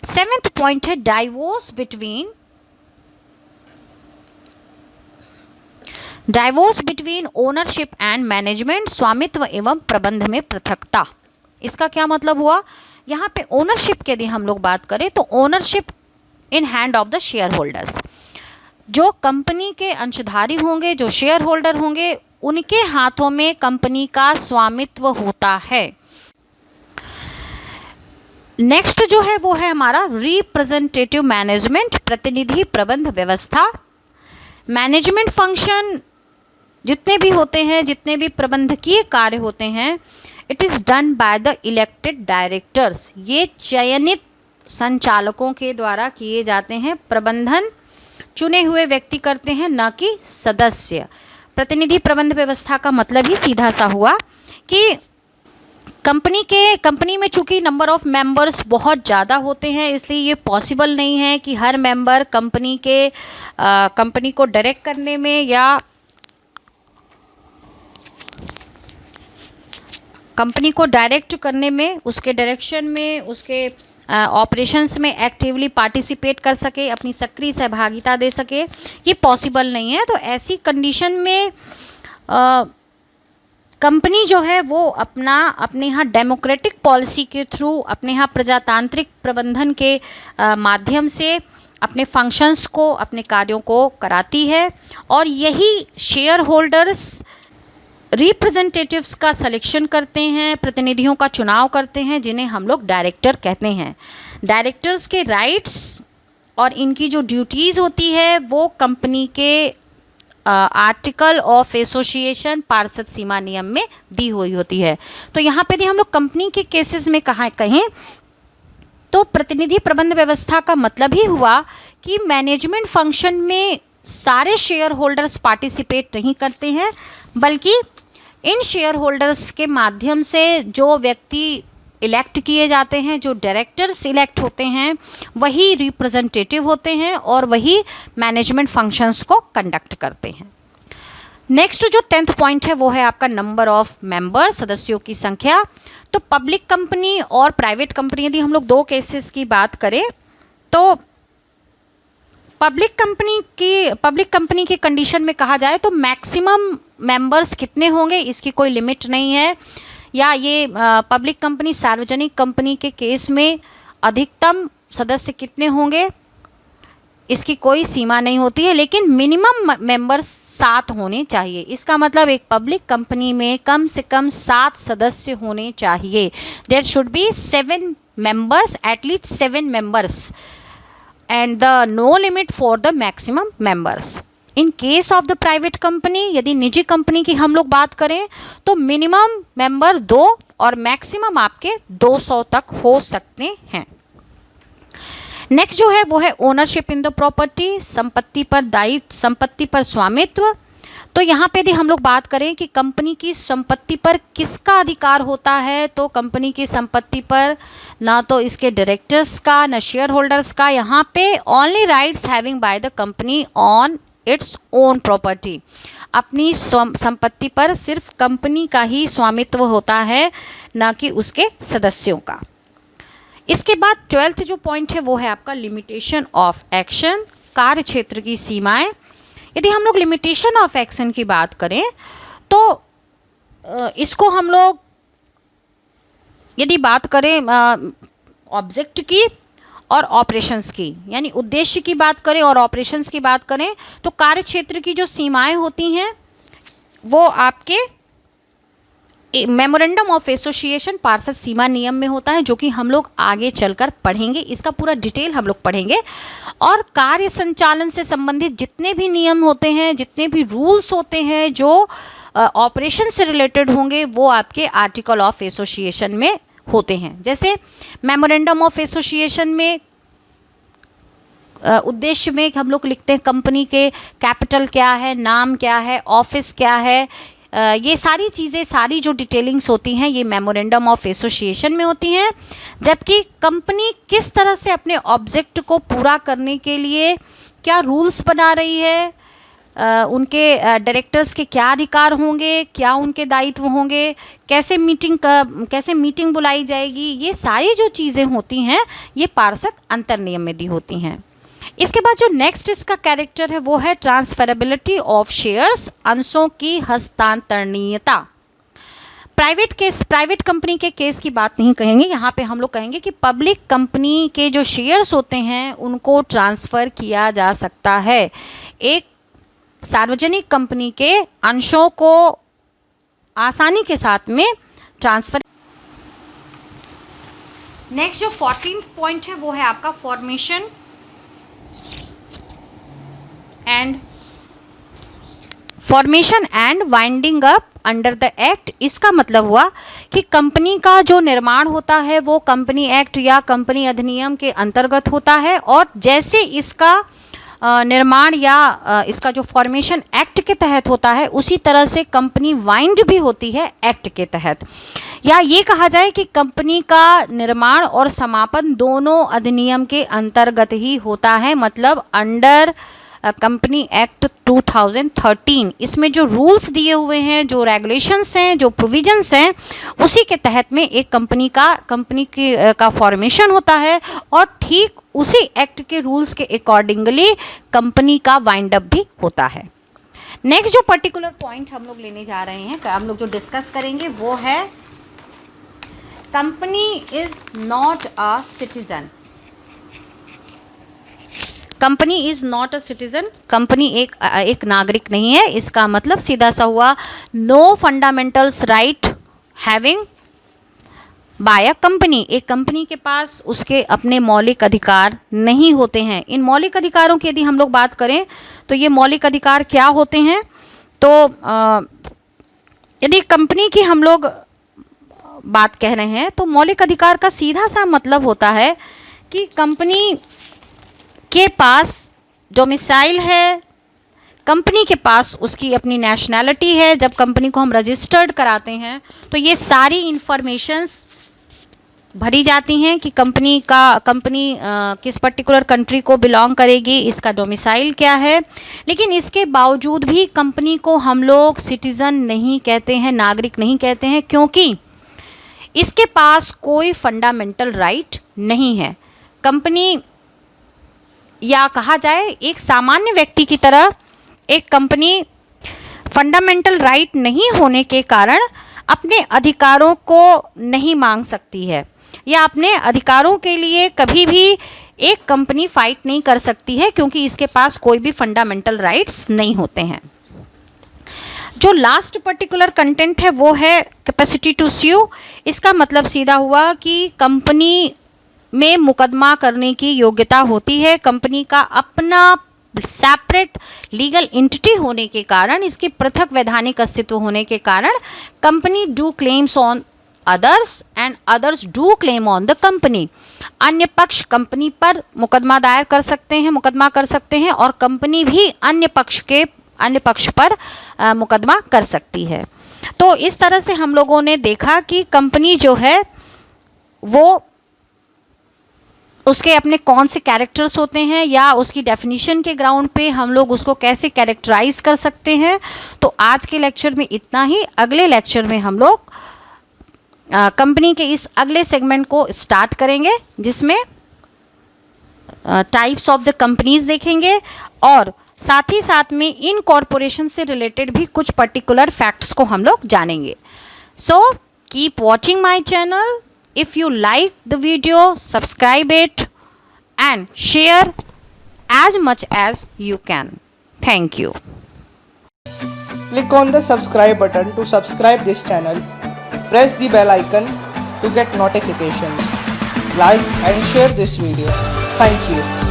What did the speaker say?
7th point है divorce between ownership and management, स्वामित्व एवं प्रबंध में पृथकता। इसका क्या मतलब हुआ? यहाँ पे ओनरशिप की यदि हम लोग बात करें तो ownership in hand of the share holders, जो कंपनी के अंशधारी होंगे, जो शेयर होल्डर होंगे, उनके हाथों में कंपनी का स्वामित्व होता है। नेक्स्ट जो है वो है हमारा रिप्रेजेंटेटिव मैनेजमेंट, प्रतिनिधि प्रबंध व्यवस्था। मैनेजमेंट फंक्शन जितने भी होते हैं, जितने भी प्रबंधकीय कार्य होते हैं, it is done by the elected directors. ये चयनित संचालकों के द्वारा किए जाते हैं। प्रबंधन चुने हुए व्यक्ति करते हैं, न कि सदस्य। प्रतिनिधि प्रबंध व्यवस्था का मतलब ही सीधा सा हुआ कि कंपनी में चूंकि नंबर ऑफ मेंबर्स बहुत ज़्यादा होते हैं, इसलिए ये पॉसिबल नहीं है कि हर मेंबर कंपनी को डायरेक्ट करने में या कंपनी को डायरेक्ट करने में, उसके डायरेक्शन में, उसके ऑपरेशंस में एक्टिवली पार्टिसिपेट कर सके, अपनी सक्रिय सहभागिता दे सके, ये पॉसिबल नहीं है। तो ऐसी कंडीशन में कंपनी जो है वो अपने यहाँ डेमोक्रेटिक पॉलिसी के थ्रू, अपने यहाँ प्रजातांत्रिक प्रबंधन के माध्यम से अपने फंक्शंस को, अपने कार्यों को कराती है। और यही शेयर होल्डर्स रिप्रेजेंटेटिव्स का सिलेक्शन करते हैं, प्रतिनिधियों का चुनाव करते हैं, जिन्हें हम लोग डायरेक्टर कहते हैं। डायरेक्टर्स के राइट्स और इनकी जो ड्यूटीज़ होती है वो कंपनी के आर्टिकल ऑफ एसोसिएशन पार्षद सीमा नियम में दी हुई होती है। तो यहाँ पे यदि हम लोग कंपनी के केसेस में कहें तो प्रतिनिधि प्रबंध व्यवस्था का मतलब ही हुआ कि मैनेजमेंट फंक्शन में सारे शेयर होल्डर्स पार्टिसिपेट नहीं करते हैं, बल्कि इन शेयर होल्डर्स के माध्यम से जो व्यक्ति इलेक्ट किए जाते हैं, जो डायरेक्टर्स इलेक्ट होते हैं, वही रिप्रेजेंटेटिव होते हैं और वही मैनेजमेंट फंक्शंस को कंडक्ट करते हैं। नेक्स्ट जो 10th पॉइंट है वो है आपका नंबर ऑफ मेंबर्स, सदस्यों की संख्या। तो पब्लिक कंपनी और प्राइवेट कंपनी, यदि हम लोग दो केसेस की बात करें तो पब्लिक कंपनी की कंडीशन में कहा जाए तो मैक्सिमम मेंबर्स कितने होंगे इसकी कोई लिमिट नहीं है, या ये पब्लिक कंपनी, सार्वजनिक कंपनी के केस में अधिकतम सदस्य कितने होंगे इसकी कोई सीमा नहीं होती है, लेकिन मिनिमम मेंबर्स 7 होने चाहिए। इसका मतलब एक पब्लिक कंपनी में कम से कम 7 सदस्य होने चाहिए। There should be 7 members, at least 7 members, and the no limit for the maximum members. In case of the private company, यदि निजी कंपनी की हम लोग बात करें तो मिनिमम मेंबर 2 और मैक्सिमम आपके 200 तक हो सकते हैं। नेक्स्ट जो है वो है ओनरशिप इन द प्रॉपर्टी, संपत्ति पर दायित्व, संपत्ति पर स्वामित्व। तो यहाँ पे यदि हम लोग बात करें कि कंपनी की संपत्ति पर किसका अधिकार होता है, तो कंपनी की संपत्ति पर ना तो इसके डायरेक्टर्स का, ना शेयर होल्डर्स का। यहाँ पे only rights having by the company on its own property, अपनी संपत्ति पर सिर्फ कंपनी का ही स्वामित्व होता है, ना कि उसके सदस्यों का। इसके बाद 12th जो पॉइंट है वो है आपका लिमिटेशन ऑफ एक्शन, कार्य क्षेत्र की सीमाएं। यदि हम लोग लिमिटेशन ऑफ एक्शन की बात करें तो इसको हम लोग यदि बात करें ऑब्जेक्ट की और ऑपरेशंस की, यानी उद्देश्य की बात करें और ऑपरेशंस की बात करें, तो कार्य क्षेत्र की जो सीमाएं होती हैं वो आपके मेमोरेंडम ऑफ एसोसिएशन पार्षद सीमा नियम में होता है, जो कि हम लोग आगे चलकर पढ़ेंगे। इसका पूरा डिटेल हम लोग पढ़ेंगे। और कार्य संचालन से संबंधित जितने भी नियम होते हैं, जितने भी रूल्स होते हैं जो ऑपरेशन से रिलेटेड होंगे, वो आपके आर्टिकल ऑफ एसोसिएशन में होते हैं। जैसे मेमोरेंडम ऑफ एसोसिएशन में उद्देश्य में हम लोग लिखते हैं कंपनी के कैपिटल क्या है, नाम क्या है, ऑफिस क्या है, ये सारी चीज़ें, सारी जो डिटेलिंग्स होती हैं ये मेमोरेंडम ऑफ एसोसिएशन में होती हैं। जबकि कंपनी किस तरह से अपने ऑब्जेक्ट को पूरा करने के लिए क्या रूल्स बना रही है, उनके डायरेक्टर्स के क्या अधिकार होंगे, क्या उनके दायित्व होंगे, कैसे मीटिंग बुलाई जाएगी, ये सारी जो चीज़ें होती हैं ये पार्षद अंतर्नियम में दी होती हैं। इसके बाद जो नेक्स्ट इसका कैरेक्टर है वो है ट्रांसफरेबिलिटी ऑफ शेयर्स, अंशों की हस्तांतरणीयता। प्राइवेट कंपनी के केस की बात नहीं कहेंगे, यहाँ पे हम लोग कहेंगे कि पब्लिक कंपनी के जो शेयर्स होते हैं उनको ट्रांसफ़र किया जा सकता है। एक सार्वजनिक कंपनी के अंशों को आसानी के साथ में ट्रांसफ़र। नेक्स्ट जो 14th पॉइंट है वो है आपका formation and winding up under the act. इसका मतलब हुआ कि कंपनी का जो निर्माण होता है वो कंपनी एक्ट या कंपनी अधिनियम के अंतर्गत होता है, और जैसे इसका निर्माण या इसका जो फॉर्मेशन एक्ट के तहत होता है उसी तरह से कंपनी वाइंड भी होती है एक्ट के तहत। या ये कहा जाए कि कंपनी का निर्माण और समापन दोनों अधिनियम के अंतर्गत ही होता है, मतलब अंडर कंपनी एक्ट 2013। इसमें जो रूल्स दिए हुए हैं, जो रेगुलेशंस हैं, जो प्रोविजंस हैं, उसी के तहत में एक कंपनी का फॉर्मेशन होता है, और ठीक उसी एक्ट के रूल्स के अकॉर्डिंगली कंपनी का वाइंड अप भी होता है। नेक्स्ट जो पर्टिकुलर पॉइंट हम लोग लेने जा रहे हैं, हम लोग जो डिस्कस करेंगे वो है company is not a citizen. Company is not a citizen, company एक नागरिक नहीं है। इसका मतलब सीधा सा हुआ no fundamentals right having by a company. एक कंपनी के पास उसके अपने मौलिक अधिकार नहीं होते हैं। इन मौलिक अधिकारों की यदि हम लोग बात करें तो ये मौलिक अधिकार क्या होते हैं, तो यदि कंपनी की हम लोग बात कह रहे हैं तो मौलिक अधिकार का सीधा सा मतलब होता है कि कंपनी के पास डोमिसाइल है, कंपनी के पास उसकी अपनी नेशनैलिटी है। जब कंपनी को हम रजिस्टर्ड कराते हैं तो ये सारी इंफॉर्मेशंस भरी जाती हैं कि कंपनी किस पर्टिकुलर कंट्री को बिलोंग करेगी, इसका डोमिसाइल क्या है। लेकिन इसके बावजूद भी कंपनी को हम लोग सिटीज़न नहीं कहते हैं, नागरिक नहीं कहते हैं, क्योंकि इसके पास कोई फंडामेंटल राइट नहीं है। कंपनी, या कहा जाए एक सामान्य व्यक्ति की तरह, एक कंपनी फंडामेंटल राइट नहीं होने के कारण अपने अधिकारों को नहीं मांग सकती है, या अपने अधिकारों के लिए कभी भी एक कंपनी फाइट नहीं कर सकती है, क्योंकि इसके पास कोई भी फंडामेंटल राइट्स नहीं होते हैं। जो लास्ट पर्टिकुलर कंटेंट है वो है कैपेसिटी टू स्यू। इसका मतलब सीधा हुआ कि कंपनी में मुकदमा करने की योग्यता होती है। कंपनी का अपना सेपरेट लीगल एंटिटी होने के कारण, इसके पृथक वैधानिक अस्तित्व होने के कारण company do claims on others and others do claim on the company. अन्य पक्ष कंपनी पर मुकदमा दायर कर सकते हैं और कंपनी भी अन्य पक्ष पर मुकदमा कर सकती है। तो इस तरह से हम लोगों ने देखा कि कंपनी जो है वो उसके अपने कौन से कैरेक्टर्स होते हैं, या उसकी डेफिनेशन के ग्राउंड पे हम लोग उसको कैसे कैरेक्टराइज कर सकते हैं। तो आज के लेक्चर में इतना ही। अगले लेक्चर में हम लोग कंपनी के इस अगले सेगमेंट को स्टार्ट करेंगे, जिसमें टाइप्स ऑफ द कंपनीज देखेंगे, और साथ ही साथ में इन कॉरपोरेशन से रिलेटेड भी कुछ पर्टिकुलर फैक्ट्स को हम लोग जानेंगे। So keep watching my channel. If you like the video, subscribe it and share as much as you can. Thank you. Click on the subscribe button to subscribe this channel. Press the bell icon to get notifications. Like and share this video. Thank you.